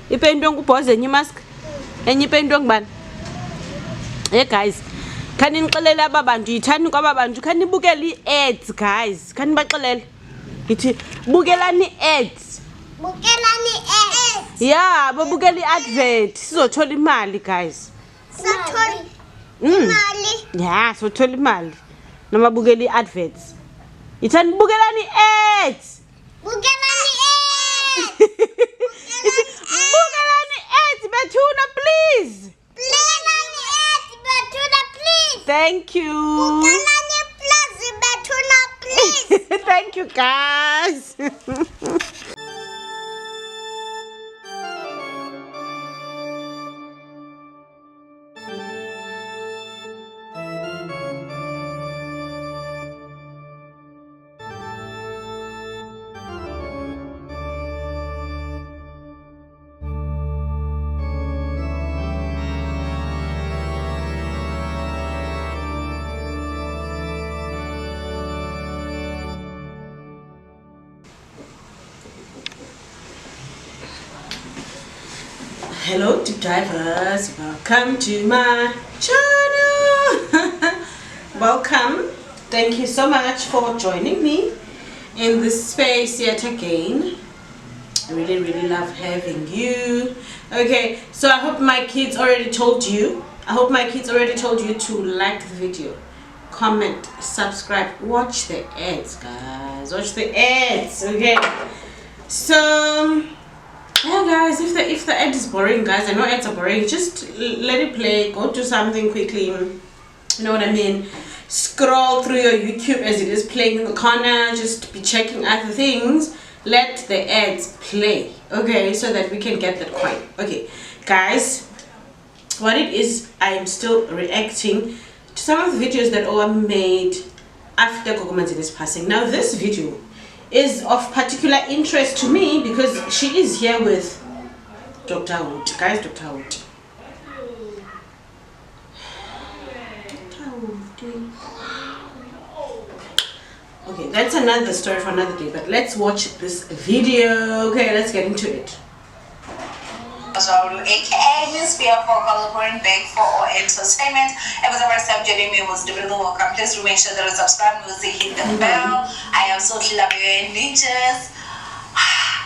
ipendwe ngubhoze enye imask enye ipendwe ngubani. Hey guys, khani nixelele aba bantu yithani kwaba bantu, khani nibukele ii-ads guys, khani nibaxelele yithi bukelani ii-ads. Bukelani ii-ads. Yeah, babukele i-advert sizothola imali guys. Sizothola imali. Yeah, sizothola imali noma bukele i-adverts. Yithani bukelani ii-ads. Bukelani ii-ads. Bukelani ii-ads bethuna please. Bukelani ii-ads bethuna please. Thank you. Bukelani plus bethuna please. Thank you guys. Hello deep divers, welcome to my channel. Welcome, thank you so much for joining me in this space yet again. I really love having you. Okay, so I hope my kids already told you to like the video, comment, subscribe, watch the ads guys, watch the ads. Okay, so yeah guys, if the ad is boring guys, I know ads are boring, just let it play, go do something quickly, you know what I mean, scroll through your YouTube as it is playing in the corner, just be checking other things, let the ads play, okay, so that we can get that coin. Okay guys, what it is, I am still reacting to some of the videos that Owamie made after Gogo Manzini's passing. Now this video is of particular interest to me because she is here with Dr. Hoti. Guys, Dr. Hoti. Okay, that's another story for another day, but let's watch this video. Okay, let's get into it. AKA Miss Fear for collaborating back for our entertainment. It was the first time joining me, was really welcome. Please make sure that you subscribe, music, hit the bell. I am so love you ninjas.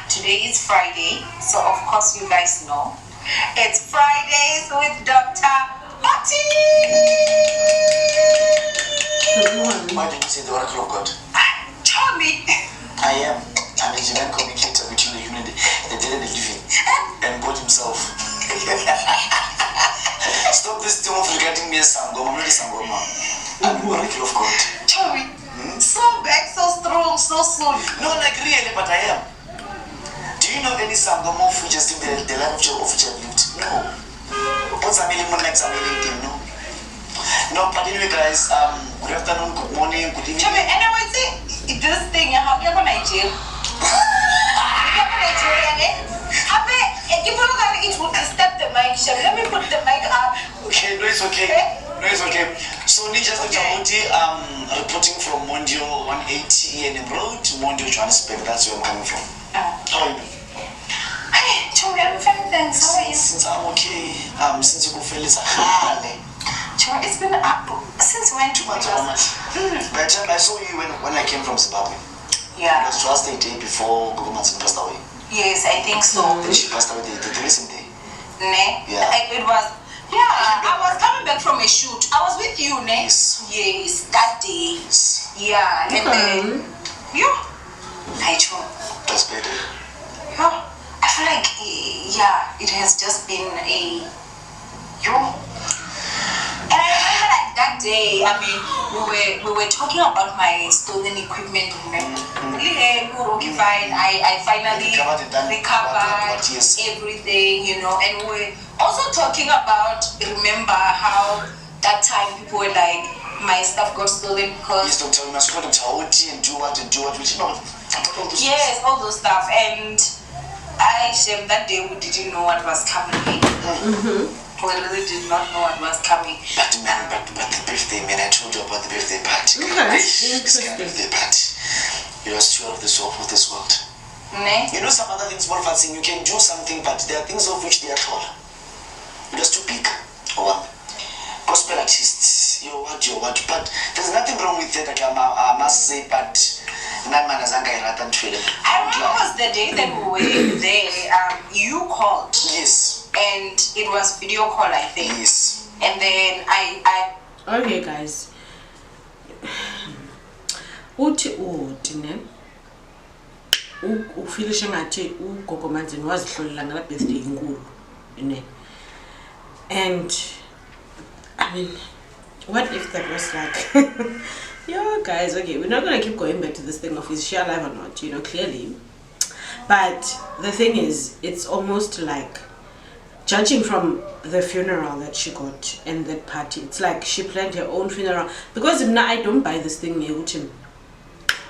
Today is Friday, so of course you guys know it's Fridays with Dr. Hoti. Why did you say the oracle of God? Tell me. I am an engineer communicator between the human, the dead and the living, and God himself. Stop this thing of regarding me as Sangoma, not Sangoma. I'm the oracle of God. Tell me. So back, so strong, so soon. No, like really, but I am. Do you know any Sangoma of which has lived the life of which I've lived? No. What's a million next a million thing? No. No, but anyway guys, good afternoon, good morning, good evening. Tell me, anyway, see, this thing, how you're going to jail? It would disturb the mic. Let me put the mic up. Okay, no, it's okay. No, it's okay. So, Ninjas Dr. Hoti, reporting from Mondio 180 and Road to Mondio Johannesburg. That's where I'm coming from. How are you? Hey, Chori, I'm fine, thanks. How are you? Since I'm okay, since you feel it's a hard. Chori, it's been up since when? 2 months. By the time I saw you when I came from Zimbabwe. Yeah. It was just a day before Gogo Manzini passed away. Yes, I think so. Then she passed away the recent day. Ne? Yeah. It was. Yeah, I was coming back from a shoot. I was with you, ne? Yes, that day. Yes. Yeah, and then yeah, I told. That's better. Yeah, I feel like yeah, it has just been a And I remember like that day. I mean, we were talking about my stolen equipment. Remember? Okay, fine. I finally recovered everything, you know, and we also talking about, remember how that time people were like, my stuff got stolen because... Yes, don't tell me, I should go to Hoti and do what, which, you know, yes, all those stuff. And I shame that day we didn't know what was coming. We really did not know what was coming. But man, but the birthday, man, I told you about the birthday party. Okay. This kind of birthday party. It was 2 of this world. Ne? You know some other things more fancy. You can do something, but there are things of which they are told. Just to pick one. Gospel artists, you what, but there's nothing wrong with it. Like I must say, but I remember was the day that we were there, you called. Yes. And it was video call, I think. Yes. And then I okay guys, uthi ne ufilisha ngathi uGogo Manzini wazihlolela ngala birthday inkulu ne. And I mean, what if that was like yo guys, okay, we're not gonna keep going back to this thing of is she alive or not, you know, clearly. But the thing is, it's almost like, judging from the funeral that she got and that party, it's like she planned her own funeral. Because now I don't buy this thing,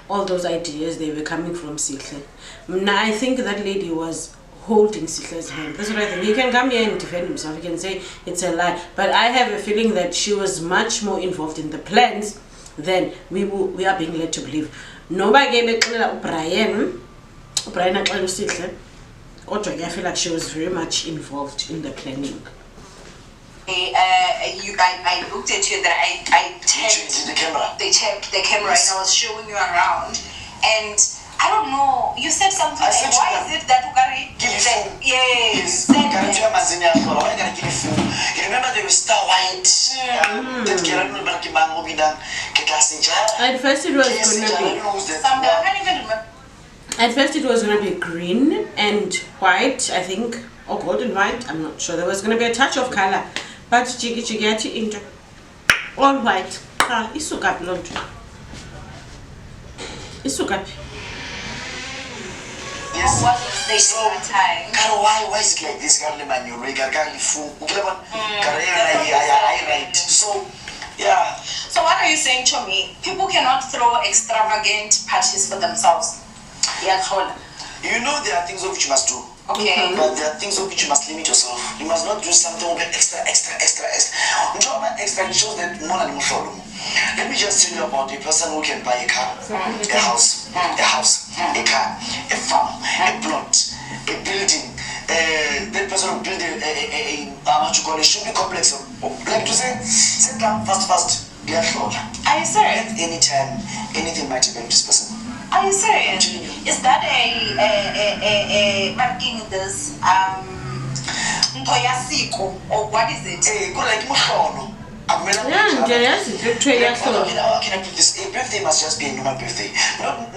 all those ideas, they were coming from Sihle. Now I think that lady was holding Sihle's hand. That's what I think. He can come here and defend himself. He can say it's a lie. But I have a feeling that she was much more involved in the plans than we are being led to believe. Nobody gave Brian Sihle. I feel like she was very much involved in the planning. I looked at you, that I checked the camera. They checked the camera, and I was showing you around, and I don't know. You said something I like, said "Why is it that Ugari?" Give you food. Yes. Can you Manzini? Why can I give you food? You remember they were Star White? That girl, remember Kimango Bidan, Kekasinja? At first it was going to be. I can't even remember. At first it was going to be green and white, I think, or golden white. I'm not sure. There was going to be a touch of color, but Jiggy into all white. Ah, isuka blonde. Isuka. Yes. What was they so time? Why is it like this? Carly man, you regular Carly food. I write. So, yeah. So what are you saying to me? People cannot throw extravagant parties for themselves. Yeah, you know there are things of which you must do. Okay. But there are things of which you must limit yourself. You must not do something extra. Extra shows that more than more. Let me just tell you about a person who can buy a car, a house, a car, a farm, a plot, a building. That person will build a shopping complex. Like to say, sit down fast. Are you serious? Anytime, anything might happen to this person. Are you serious? Is that a marking this Ntoyasiko, or what is it? Go like Mushono. Yeah, how can I put this? A birthday must just be a normal birthday.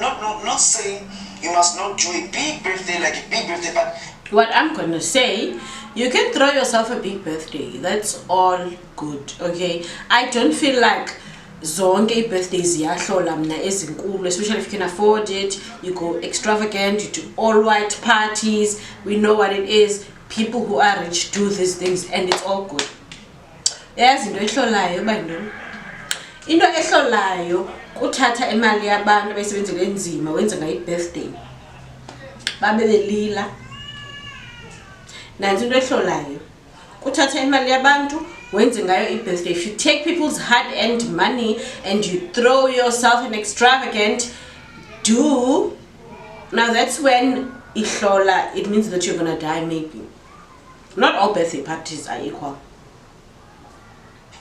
Not saying you must not do a big birthday, like a big birthday, but what I'm gonna say, you can throw yourself a big birthday. That's all good, okay? I don't feel like zonke birthdays ziyahlola mna ezinkulu, especially if you can afford it. You go extravagant, you do all white parties. We know what it is. People who are rich do these things, and it's all good. Yes, into ehlolayo bandoni. Into ehlolayo kuthatha imali yabantu bayisebenzele enzima wenza ngayo birthday. Babe belila. Nansi into ehlolayo kuthatha imali yabantu wenze ngayo i-birthday. If you take people's hard-earned money and you throw yourself an extravagant do, now that's when ihlola, it means that you're gonna die maybe. Not all birthday parties are equal.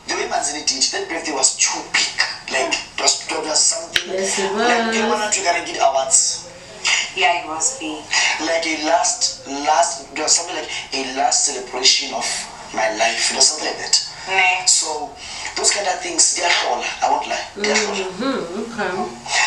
The way Manzini did, that birthday was too big. Like, it was something. Yes, it was. Like, they wanted to get awards. Yeah, it was big. Like a last, it was something like a last celebration of my life. It was something like that. Nah. So, those kind of things, they are all, I won't lie. They are all. Okay.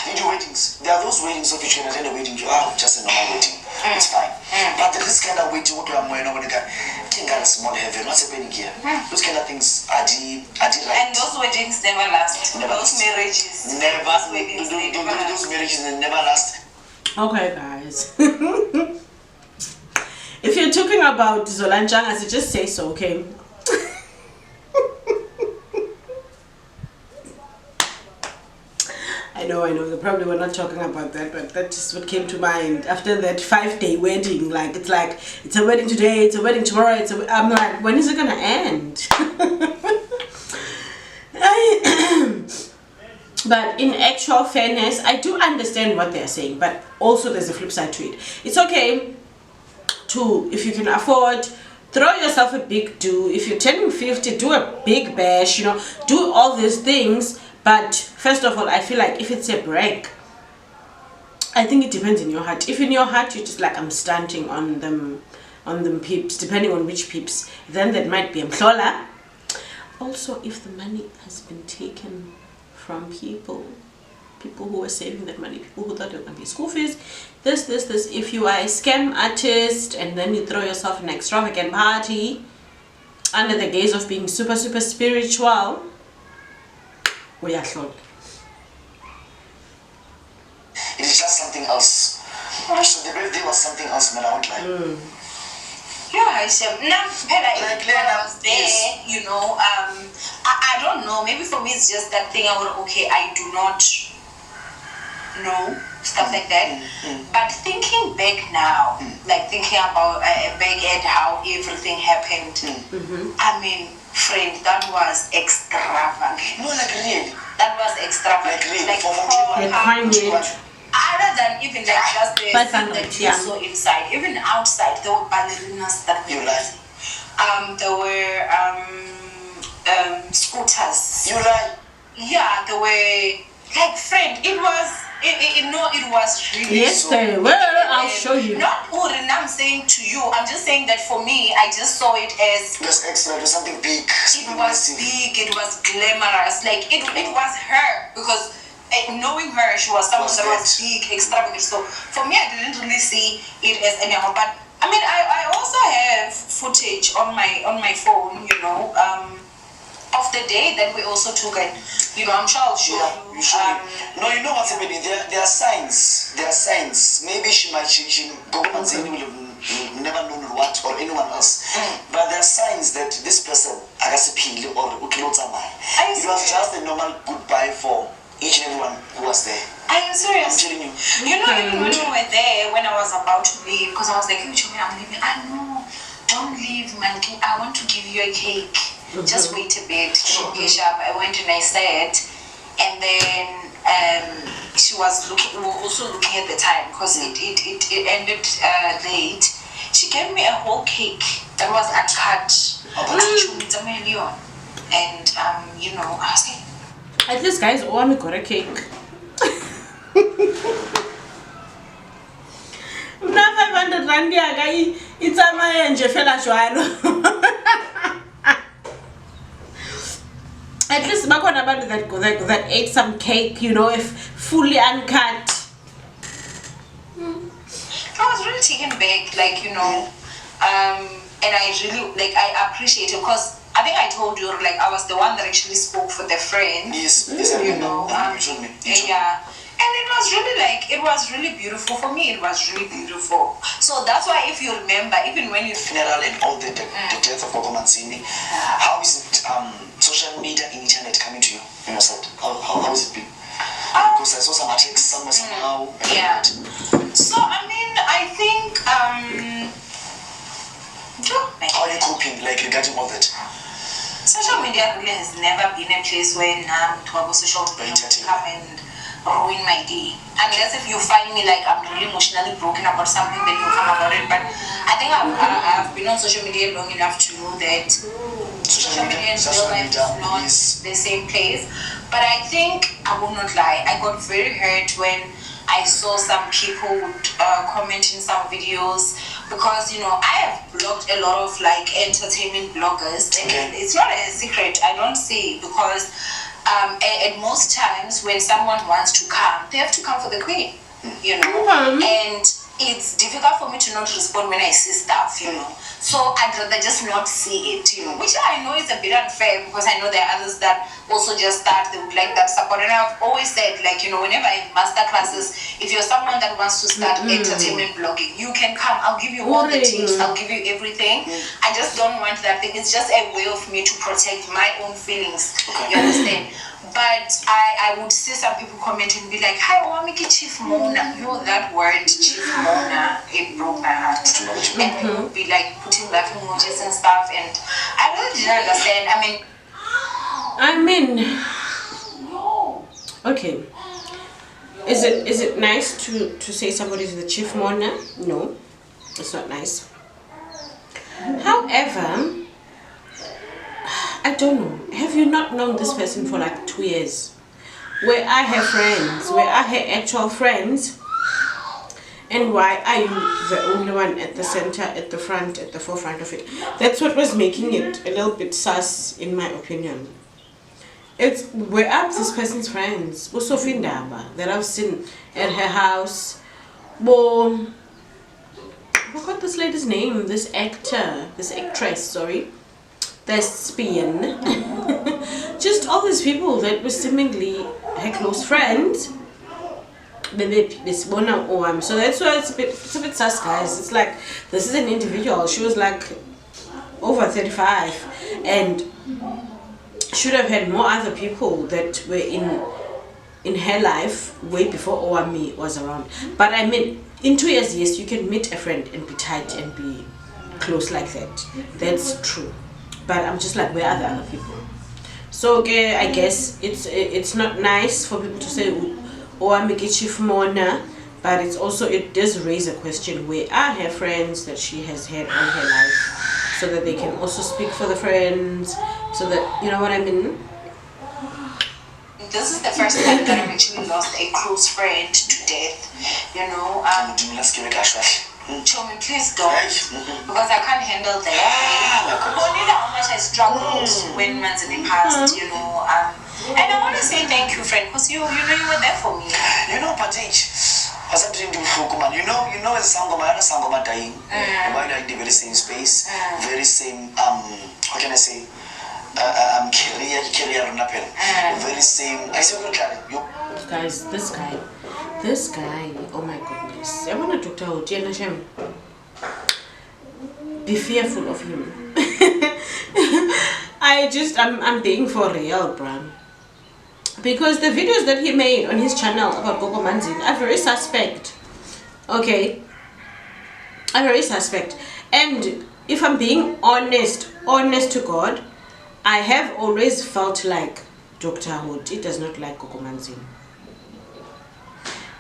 You do weddings. There are those weddings of which you can attend a wedding, you are just a normal wedding. It's fine. But this kind of wedding, what I'm wearing, got a small heaven. What's happening here? Those kind of things are the right. And those weddings never last. Those marriages. Those weddings, they never last. Those marriages never last. Okay, guys. If you're talking about Zolanjang, I just say so, okay? I know, they probably were not talking about that, but that's just what came to mind after that 5-day wedding. Like, it's a wedding today, it's a wedding tomorrow, I'm like, when is it gonna end? But in actual fairness, I do understand what they're saying, but also there's a flip side to it. It's okay to, if you can afford, throw yourself a big do. If you're turning 50, do a big bash, you know, do all these things. But first of all, I feel like if it's a break, I think it depends in your heart. If in your heart you're just like, I'm stunting on them peeps, depending on which peeps, then that might be a mhlola. Also, if the money has been taken from people who were saving that money, people who thought it was going to be school fees, this. If you are a scam artist and then you throw yourself in an extravagant party under the gaze of being super spiritual, we are short. It is just something else. So the birthday was something else, man. I won't lie. Yeah, I said, nah, I was there, yes. you know, I don't know, maybe for me it's just that thing I would, okay, I do not know, stuff like that, but thinking back now, like thinking about back at how everything happened, I mean, friend, that was extravagant. No, like really. That was extravagant. Like really, other than even like just the thing that you yeah. saw inside, even outside, there were ballerinas that were like. there were scooters. You like. Yeah, there were like friend. It was it was really. Yes, so, I'll show you. Not Mourning, I'm saying to you. I'm just saying that for me, I just saw it as. It was extra. It was something big. It was big. It was glamorous. Like it was her because. Knowing her, she was someone that was big, extravagant. So for me, I didn't really see it as anyhow. But I mean, I also have footage on my phone, you know, of the day that we also took it. You know, I'm sure I'll show you. No, you know what's happening? There are signs. There are signs. Maybe she Gogo Manzini will have never known what or anyone else. But there are signs that this person, Agasipili or Ukilotamai, it was just a normal goodbye for each and everyone who was there. Are you serious? I'm telling you. You know, even when we were there, when I was about to leave, because I was like, I'm leaving. I know, don't leave, man. I want to give you a cake. Just wait a bit. Okay, sharp. I went and I said, and then she was looking. We were also looking at the time because it ended late. She gave me a whole cake that was uncut. And you know, I was like. At least, guys, Owamie got a cake. Now 500 rand, guy. It's a my and Jeffela Joano. At least, Makon about that ate some cake, you know, if fully uncut. I was really taken back, like, you know, and I really, like, I appreciate it because I think I told you, like, I was the one that actually spoke for the friend. Yes, you know. You told me. Yeah. And it was really, like, it was really beautiful. For me, it was really beautiful. So that's why, if you remember, even when you... Funeral and all the death of Gogo Manzini, how is it, social media and internet coming to you on your side? How has it been? Because I saw some attacks somewhere, somehow. Yeah. So, I mean, I think, how are you coping, like, regarding all that? Social media really has never been a place where social media will come and ruin my day. Unless if you find me like I'm really emotionally broken about something, then you come about it. But I think I've been on social media long enough to know that social media and real life is not the same place. But I think, I will not lie, I got very hurt when I saw some people would comment in some videos because, you know, I have blocked a lot of like entertainment bloggers. And it's not a secret, I don't say, because at most times when someone wants to come, they have to come for the queen, you know. And it's difficult for me to not respond when I see stuff, you know. So I'd rather just not see it, you know, which I know is a bit unfair because I know there are others that also just start, they would like that support. And I've always said, like, you know, whenever I have master classes, if you're someone that wants to start entertainment blogging, you can come. I'll give you all the tips. I'll give you everything. I just don't want that thing. It's just a way of me to protect my own feelings. You understand? But I would see some people comment and be like, hi, Owamie Chief Mona. You know that word, Chief Mona, it broke my heart. And people would be like putting laughing emojis and stuff. And I really didn't understand. I mean, Okay. Is it nice to say somebody's the chief mourner? No, it's not nice. However, I don't know. Have you not known this person for like 2 years? Where I have friends, where I have actual friends, and why are you the only one at the center, at the front, at the forefront of it? That's what was making it a little bit sus, in my opinion. It's where are this person's friends? Sophie Ndaba that I've seen at her house. Well, I forgot this lady's name. This actress, sorry. Thespian. Just all these people that were seemingly her close friends. So that's why it's a bit sus, guys. It's like this is an individual. She was like over 35 and should have had more other people that were in her life way before Owamie was around. But I mean, in 2 years, yes, you can meet a friend and be tight and be close like that. That's true. But I'm just like, where are the other people? So okay, I guess it's not nice for people to say Owamie chief mourner, but it does raise a question, where are her friends that she has had all her life, so that they can also speak for the friends, so that, you know what I mean? This is the first time that I've actually lost a close friend to death. You know, Chomi, please don't, because I can't handle that. Only how much I struggled when Manzini passed, you know. And I want to say thank you, friend, because you were there for me. You know, Patich, as I'm doing as Sangoma dying, why are in the very same space, very same how can I say, career napel, very same. I said, you guys, this guy, oh my goodness, I want to talk to Hoti and Hashem. Be fearful of him. I'm being for real, bruh. Because the videos that he made on his channel about Gogo Manzini are very suspect. Okay? Are very suspect. And if I'm being honest to God, I have always felt like Dr. Hoti does not like Gogo Manzini.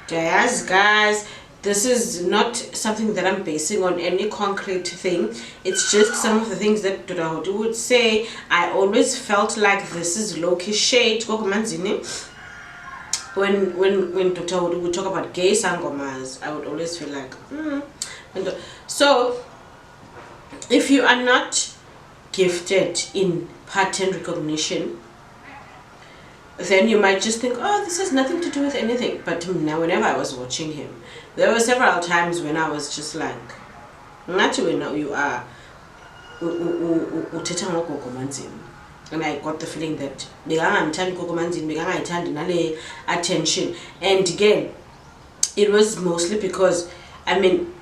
Guys, this is not something that I'm basing on any concrete thing. It's just some of the things that Dr. Hoti would say. I always felt like this is low-key shade. Gogo Manzini, when Dr. Hoti would talk about gay sangomas, I would always feel like, So, if you are not gifted in pattern recognition, then you might just think, oh, this has nothing to do with anything. But now, whenever I was watching him, there were several times when I was just like, not when you are Gogo Manzini. And I got the feeling that Gogo Manzini, attention. And again, it was mostly because, I mean,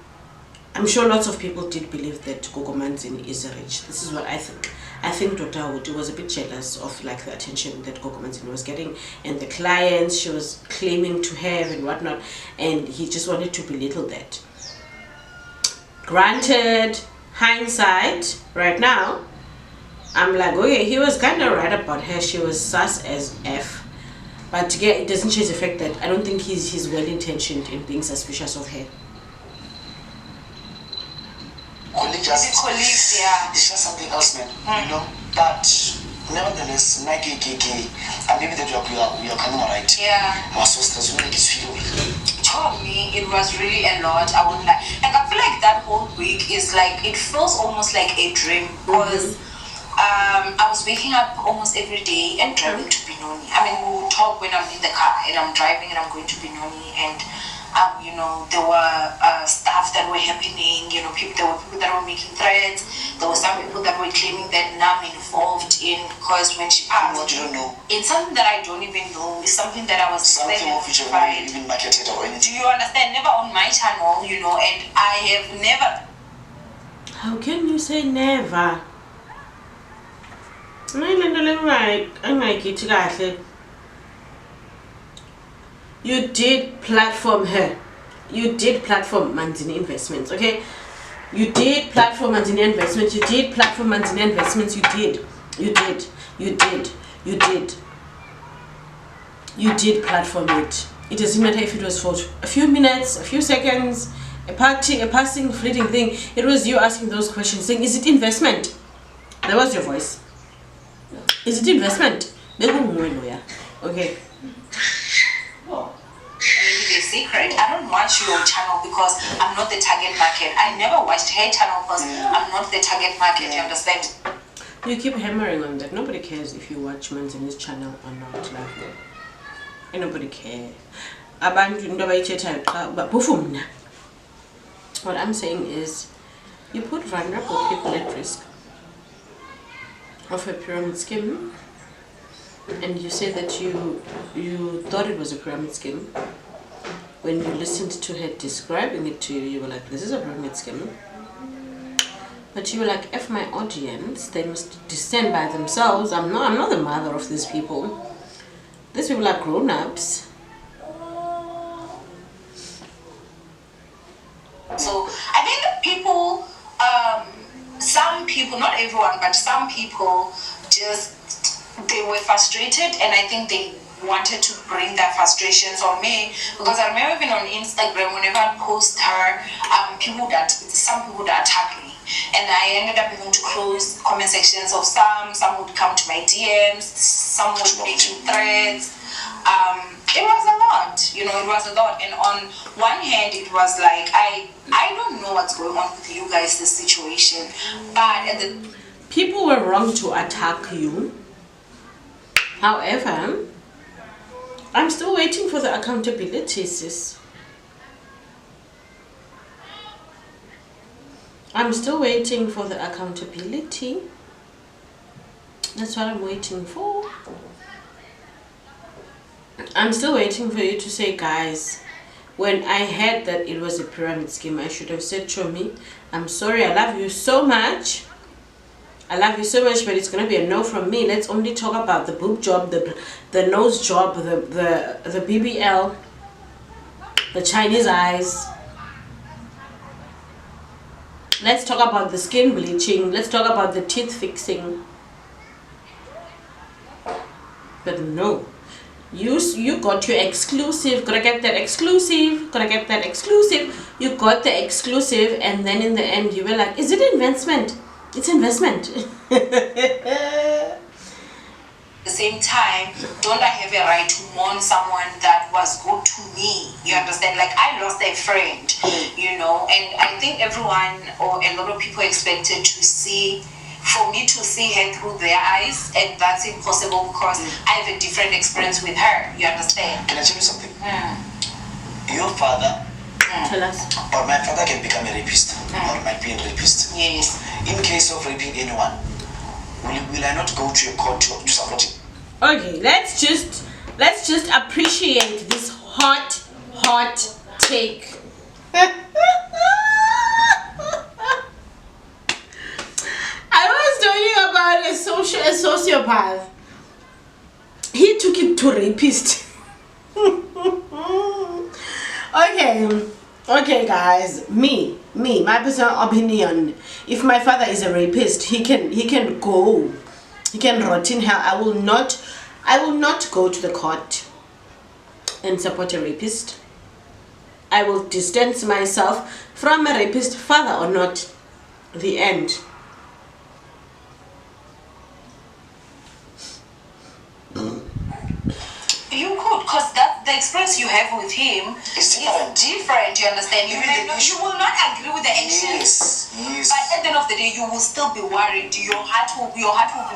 I'm sure lots of people did believe that Gogo Manzini is rich. This is what I think. I think Dr. Hoti was a bit jealous of like the attention that Gogo Manzini was getting and the clients she was claiming to have and whatnot, and he just wanted to belittle that. Granted, hindsight, right now, I'm like, okay, he was kind of right about her. She was sus as F. But again, it doesn't change the fact that I don't think he's well-intentioned in being suspicious of her. Colleagues, yeah. It's just something else, man. You know, but nevertheless, Nike, and maybe that you're coming right. Yeah. Our sisters will make us feel. For me, it was really a lot. I would like I feel like that whole week is like, it feels almost like a dream, because I was waking up almost every day and driving to Benoni. I mean, we would talk when I'm in the car and I'm driving and I'm going to Benoni, and you know, there were stuff that were happening. You know, there were people that were making threats. There were some people that were claiming that now I'm involved in, because when she passed, what you don't know, it's something that I don't even know. It's something that I was something of which I even marketed or anything. Do you understand? Never on my channel, you know, and I have never. How can you say never? You did platform her. You did platform Manzini Investments, okay? You did platform Manzini Investments. You did platform Manzini Investments. You did. you did platform it. It doesn't matter if it was for a few minutes, a few seconds, a passing, fleeting thing. It was you asking those questions, saying, "Is it investment?" That was your voice. Is it investment? Okay. Maybe a secret. I don't watch your channel because I'm not the target market. I never watched her channel because I'm not the target market. You understand? You keep hammering on that. Nobody cares if you watch Manzini's channel or not. Like, nobody cares. What I'm saying is, you put vulnerable people at risk of a pyramid scheme, and you say that you thought it was a pyramid scheme. When you listened to her describing it to you, you were like, "This is a pyramid scheme." But you were like, "F my audience, they must descend by themselves. I'm not the mother of these people. These people are grown-ups." So I think that people, some people, not everyone, but some people they were frustrated, and I think they wanted to bring their frustrations on me, because I remember even on Instagram, whenever I post her, some people that attack me, and I ended up having to close comment sections of some would come to my DMs, some would make threads. It was a lot, it was a lot. And on one hand, it was like, I don't know what's going on with you guys, this situation, but people were wrong to attack you. However, I'm still waiting for the accountability, sis. I'm still waiting for the accountability. That's what I'm waiting for. I'm still waiting for you to say, "Guys, when I heard that it was a pyramid scheme, I should have said, Chomi, I'm sorry, I love you so much. I love you so much, but it's gonna be a no from me. Let's only talk about the boob job, the nose job, the BBL, the Chinese eyes. Let's talk about the skin bleaching. Let's talk about the teeth fixing." But no. You got your exclusive. Gotta get that exclusive. Gotta get that exclusive. You got the exclusive, and then in the end you were like, "Is it investment?" It's investment. At the same time, don't I have a right to mourn someone that was good to me? You understand? Like, I lost a friend, and I think everyone or a lot of people expected for me to see her through their eyes, and that's impossible because I have a different experience with her. You understand? Can I tell you something? Your father, Tell us. or my father, can become a rapist, or might be a rapist. Yes. In case of raping anyone, will I not go to a court to support him? Okay, let's just appreciate this hot take. I was talking about a sociopath. He took it to rapist. Okay, guys. Me, my personal opinion. If my father is a rapist, he can go. He can rot in hell. I will not go to the court and support a rapist. I will distance myself from a rapist, father or not. The end. You could, because that's the experience you have with him It's is different. different. You understand? You will not agree with the actions. Yes. But at the end of the day, you will still be worried. Your heart will be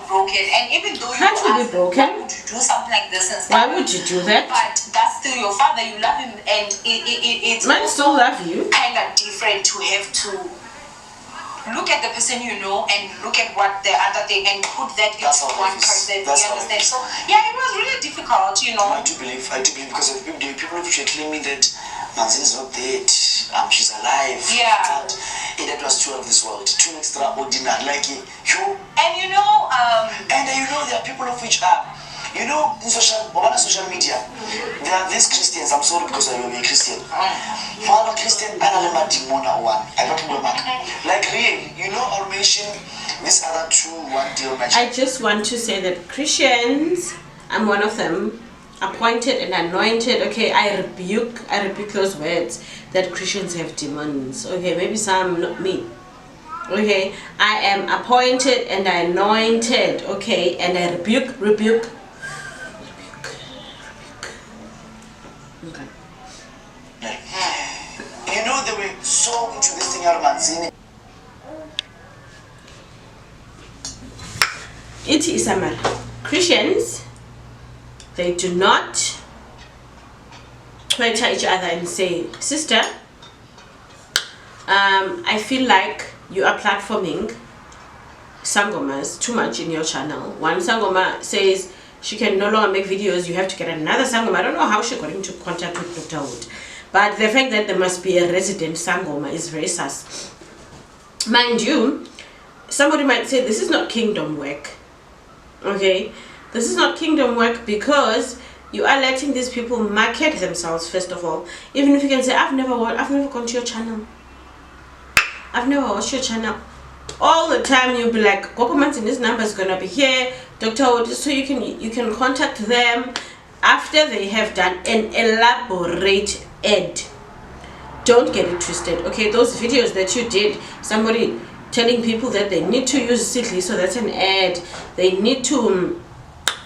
broken. And even though you Heart will be ask, broken? why would you do something like this and stuff? Why would you do that? But that's still your father. You love him, and it's Man still love you. kind of different to have to look at the person and look at what the other thing and put that That's into how one it is. person. That's You how it understand? is. So yeah, it was really difficult. I do believe because of the people who claiming that Manzini is not dead, she's alive. Yeah. That was too out of this world, too extraordinary. Like you. And there are people of which are, in social media, there are these Christians. I'm sorry because I am a Christian. One Christian, like real, I'll mention this other two one deal. I just want to say that Christians, I'm one of them. appointed and anointed. Okay, I rebuke those words that Christians have demons. Okay, maybe some, not me. Okay, I am appointed and anointed. Okay, and I rebuke. Okay. You know they were so into this thing out of Manzini. It is a matter. Christians, they do not twitter each other and say, sister, I feel like you are platforming sangomas too much in your channel. One sangoma says she can no longer make videos, you have to get another sangoma. I don't know how she got into contact with Dr. Wood, but the fact that there must be a resident sangoma is very sus. Mind you, somebody might say this is not kingdom work. Okay, this is not kingdom work because you are letting these people market themselves. First of all, even if you can say I've never gone to your channel, I've never watched your channel, all the time you'll be like, Gogo Manzini's number is gonna be here, Dr. Hoti, so you can contact them after they have done an elaborate ad. Don't get it twisted. Okay, those videos that you did, somebody telling people that they need to use Sidley, so that's an ad. They need to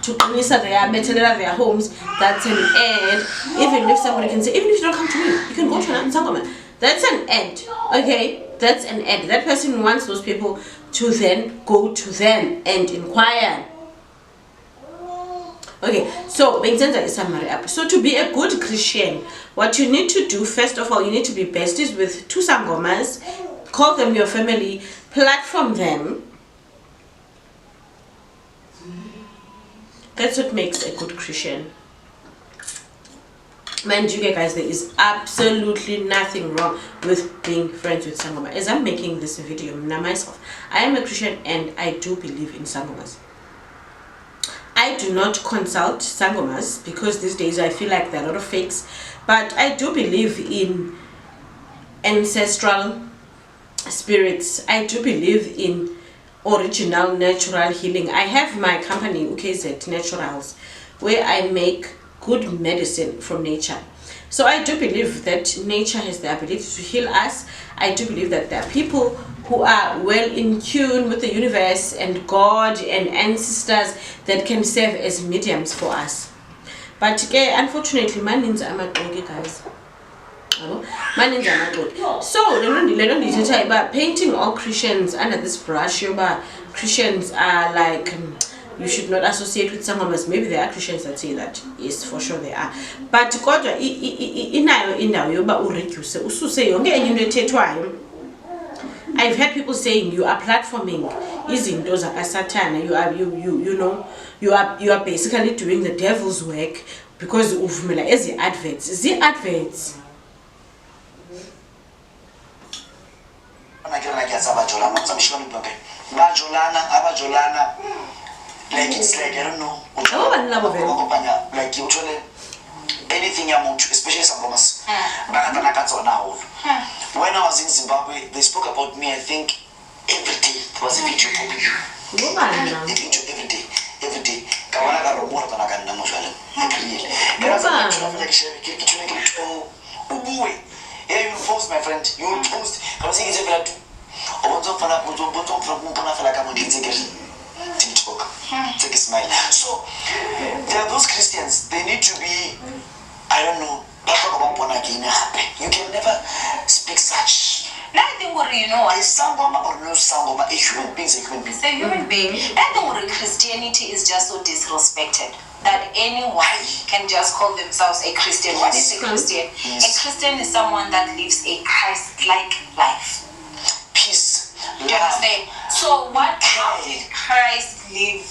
clean their homes, that's an ad. Even if somebody can say, even if you don't come to me, you can go to another sangoma, that's an ad. Okay, that's an ad. That person wants those people to then go to them and inquire. Okay, so so to be a good Christian, what you need to do, first of all, you need to be besties with two sangomas, call them your family, platform them. That's what makes a good Christian. Mind you guys, there is absolutely nothing wrong with being friends with sangoma. As I'm making this video now myself, I am a Christian and I do believe in sangomas. I do not consult sangomas because these days I feel like there are a lot of fakes, but I do believe in ancestral spirits. I do believe in original natural healing. I have my company UKZ Naturals where I make good medicine from nature. So I do believe that nature has the ability to heal us. I do believe that there are people who are well in tune with the universe and God and ancestors that can serve as mediums for us. But unfortunately, maninzi amadoki, guys. So painting all Christians under this brush, Christians are like, you should not associate with sangomas. Maybe there are Christians that say that, yes, for sure they are, but kodwa inayo indawo yoba ureduce ususe yonke enye into ethethwayo. I've heard people saying you are platforming izinto zakasatana, you are basically doing the devil's work because uvumela ezi adverts. Like it's like, I don't know. Like you anything especially sangomas. When I was in Zimbabwe, they spoke about me. I think every day there was a video popping. A video every day. Yeah, you post, my friend. You post. TikTok. Take a smile. So there are those Christians, they need to be, I don't know, you can never speak such. Now I think what you know, A sangoma or no sangoma, a human being is a human being. it's a human being. I think what Christianity is just so disrespected that anyone can just call themselves a Christian. What is a Christian? Yes. A Christian is someone that lives a Christ-like life. Peace. Do you understand? So how did Christ live?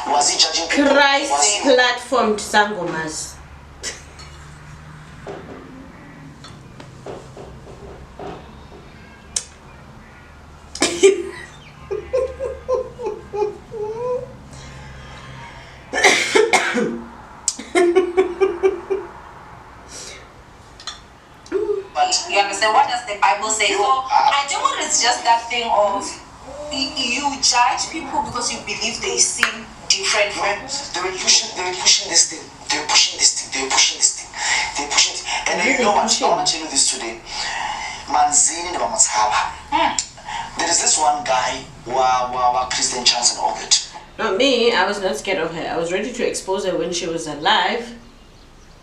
Was he judging people? Christ platformed sangomas. You understand? What does the Bible say? So I think it's just that thing of you judge people because you believe they seem different from Man, they were pushing this thing. They were pushing this thing. They were pushing this thing. They were pushing it. And you know what? I want to tell you this today. Manzini never must have. There is this one guy, Christian Chance and all that. Not me. I was not scared of her. I was ready to expose her when she was alive.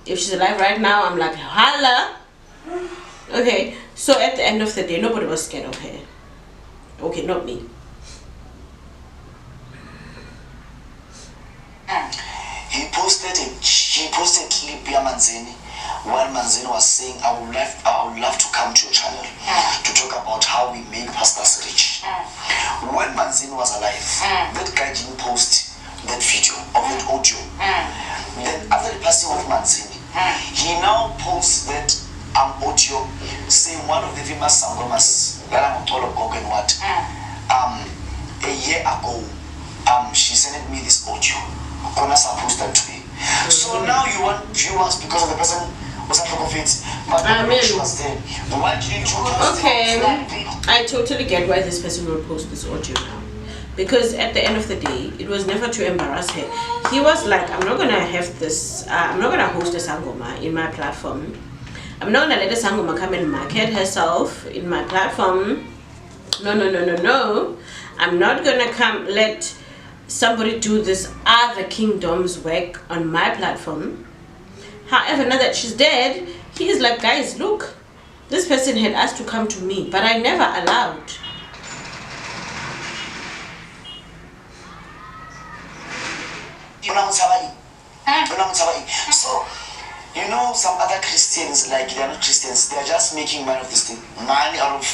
If she's alive right now, I'm like, holla. Okay, so at the end of the day, nobody was scared of her. Okay, not me. He posted clip via Manzini while Manzini was saying, I would love to come to your channel to talk about how we make pastors rich. When Manzini was alive, that guy didn't post that video of that audio. Then after the passing of Manzini, he now posts that audio saying one of the famous sangomas, Gogo and what, a year ago, she sent me this audio. Kona supposed that to be. So now you want viewers because of the person was a of it, but she was there. Why didn't you post Okay, it? I totally get why this person will post this audio now. Because at the end of the day, it was never to embarrass her. He was like, I'm not gonna have this, I'm not gonna host a sangoma in my platform. I'm not gonna let a sangoma come and market herself in my platform. No. I'm not gonna come let somebody do this other kingdom's work on my platform. However, now that she's dead, he is like, guys, look, this person had asked to come to me, but I never allowed. So, you know, some other Christians, like they are not Christians, they are just making money of this thing, money out of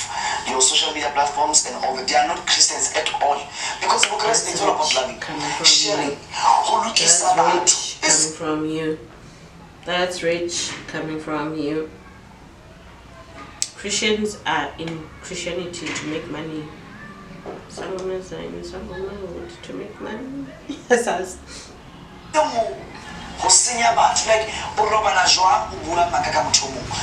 your social media platforms and all that. They are not Christians at all, because hypocrisy is all about loving, sharing. That's rich coming from you. That's rich coming from you. Christians are in Christianity to make money. Some women are in some women to make money. Yes, Like,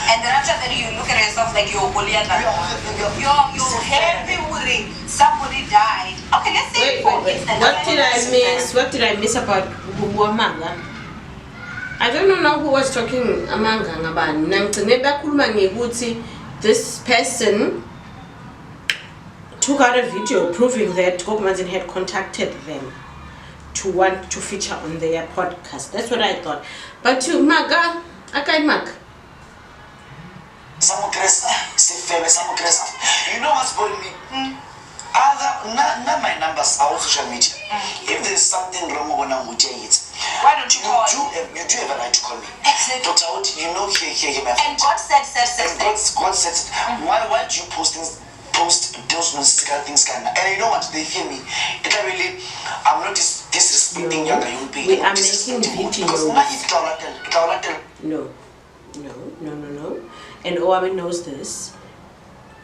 and then after that you look at yourself like you're holy and you're happy with somebody died. Okay, let's say wait. What did I miss about Owamie? I don't know who was talking amanga ngabani. This person took out a video proving that Gogo Manzini had contacted them to want to feature on their podcast. That's what I thought. But to Maga, Akai Mag. Some you know what's bothering me? Not my numbers are on social media. If there's something wrong when I'm with it, why don't you call? You do have a right to call me. Exactly. Dr. Hoti, you know, here, my friend. And God said. God said, why do you post those mystical things? And you know what? They hear me. I'm not disrespecting younger young people. We are making videos. No. And Owamie knows this.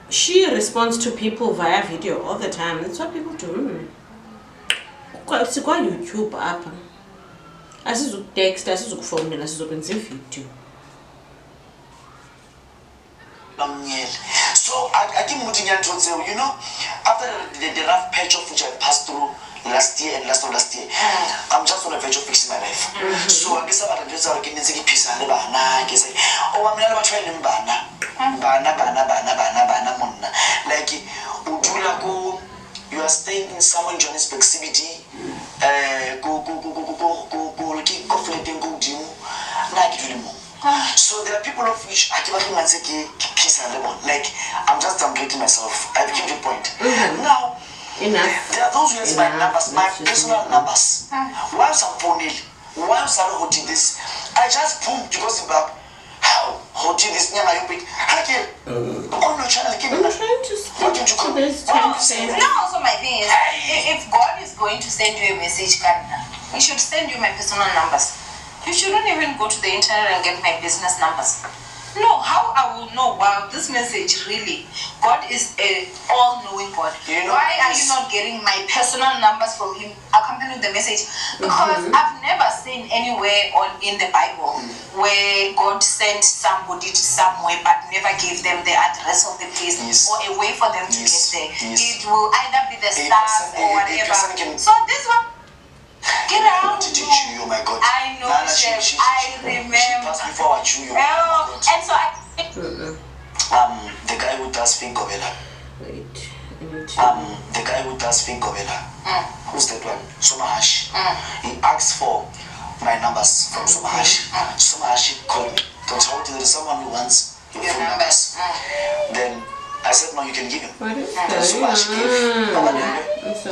She responds to people via video all the time. That's what people do. It's on YouTube up. As you text, as you phone, as you video. So I think you know, after the rough patch of which I passed through last year and last year, I'm just on a verge of fixing my life. So I guess I'm just getting a piece and I guess I'm never trying to like you are staying in someone Johannesburg CBD, so there are people of which I keep and say peace and lemon. Like I'm just downgrading myself. I became the point. Now there are those who use my numbers, my personal numbers. Once I'm phoning, once I'm holding this, I just boom because about how holding this name I pick. On your channel, keep I'm trying to what did you call this? Now also my thing is, if God is going to send you a message, He should send you my personal numbers. You shouldn't even go to the internet and get my business numbers. No, how I will know? Wow, this message really. God is a all-knowing God. You know, why are you not getting my personal numbers from Him accompanying the message? Because I've never seen anywhere in the Bible where God sent somebody to somewhere but never gave them the address of the place or a way for them to get there. It will either be the stars or whatever. So this one. Get out! Oh my God. I know, Chef. I remember. She passed before I chew you. Oh, and so I. The guy who does Finkobela. Wait. The guy who does Finkobela. Who's that one? Somahash. He asked for my numbers from Somahash. Somahash called me. Don't tell me there is someone who wants your phone numbers. Then I said, no, you can give him. What is Somahash gave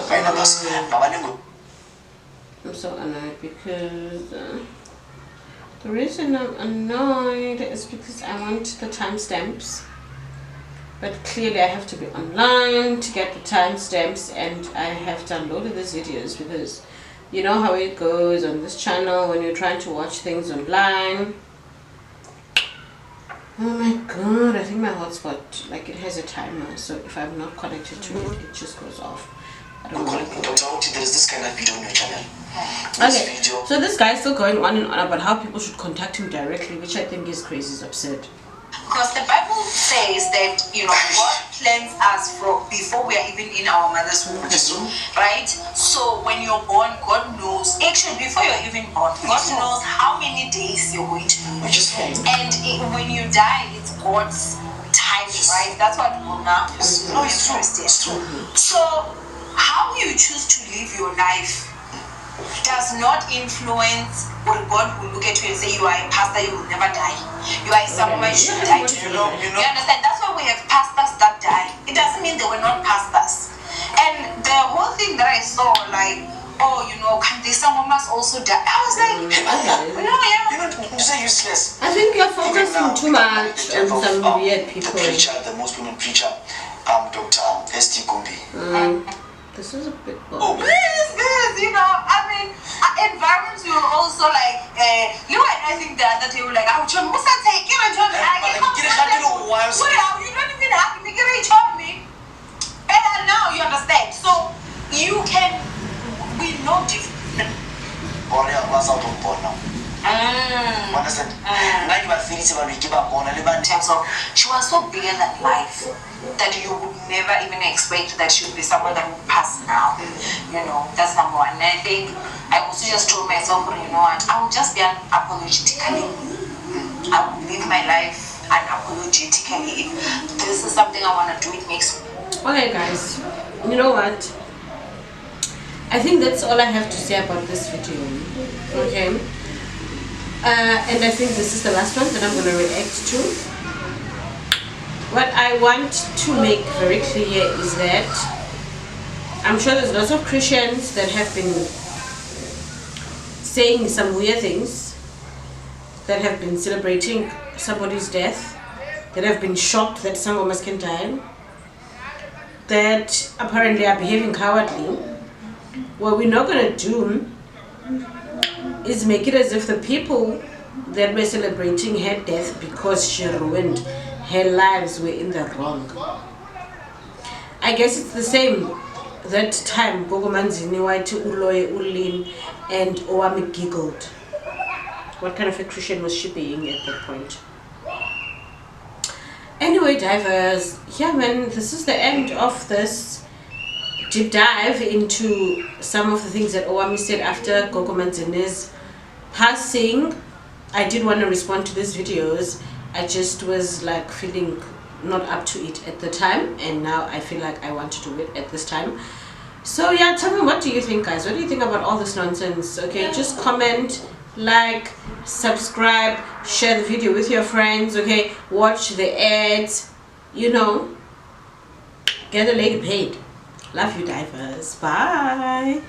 my numbers. I'm so annoyed because the reason I'm annoyed is because I want the timestamps, but clearly I have to be online to get the timestamps, and I have downloaded these videos because you know how it goes on this channel when you're trying to watch things online. Oh my God, I think my hotspot, like, it has a timer, so if I'm not connected to it, it just goes off. I don't know. Dr. Hoti, there is this kind of video on your channel. Okay, so this guy's still going on and on about how people should contact him directly, which I think is crazy, is absurd. Because the Bible says that, you know, God plans us from before we are even in our mother's womb, right? So when you're born, God knows. Actually, before you're even born, God knows how many days you're going to live. And when you die, it's God's time, right? That's what Mona is. No, it's true. So how you choose to live your life does not influence what God will look at you and say, you are a pastor, you will never die. You are someone you should die. You understand? That's why we have pastors that die. It doesn't mean they were not pastors. And the whole thing that I saw, like, oh, you know, can they someone must also die? I was like, You say useless. I think you're focusing too much on some weird people. The preacher, the most women preacher, Dr. S.T. Gumbi. This is a bit boring. This, you know, I mean, environments will also like, you know, I think the other day we were like, I'm trying to take it, I'm trying to you don't even have to make it me. And now you understand. So you can, we know different. Understand? Now you are feeling in terms of, she was so bigger than life that you would never even expect that she would be someone that would pass now. You know, that's number one. And I think I also just told myself, you know what, I will just be unapologetically. I will live my life unapologetically. If this is something I want to do, it makes. Okay, guys, you know what? I think that's all I have to say about this video. Okay. And I think this is the last one that I'm going to react to. What I want to make very clear is that I'm sure there's lots of Christians that have been saying some weird things, that have been celebrating somebody's death, that have been shocked that some of us can die, that apparently are behaving cowardly. What we're not going to do is make it as if the people that were celebrating her death because she ruined her lives were in the wrong. I guess it's the same that time Gogo Manzini, Waiti, Uloye, Ulin, and Owamie giggled. What kind of a Christian was she being at that point? Anyway, divers, yeah man, this is the end of this deep dive into some of the things that Owamie said after Gogo Manzini's passing. I did want to respond to these videos. I just was like feeling not up to it at the time, and now I feel like I want to do it at this time. So yeah, tell me, what do you think, guys? What do you think about all this nonsense? Okay, just comment, like, subscribe, share the video with your friends. Okay, watch the ads, you know, get the lady paid. Love you, divers. Bye.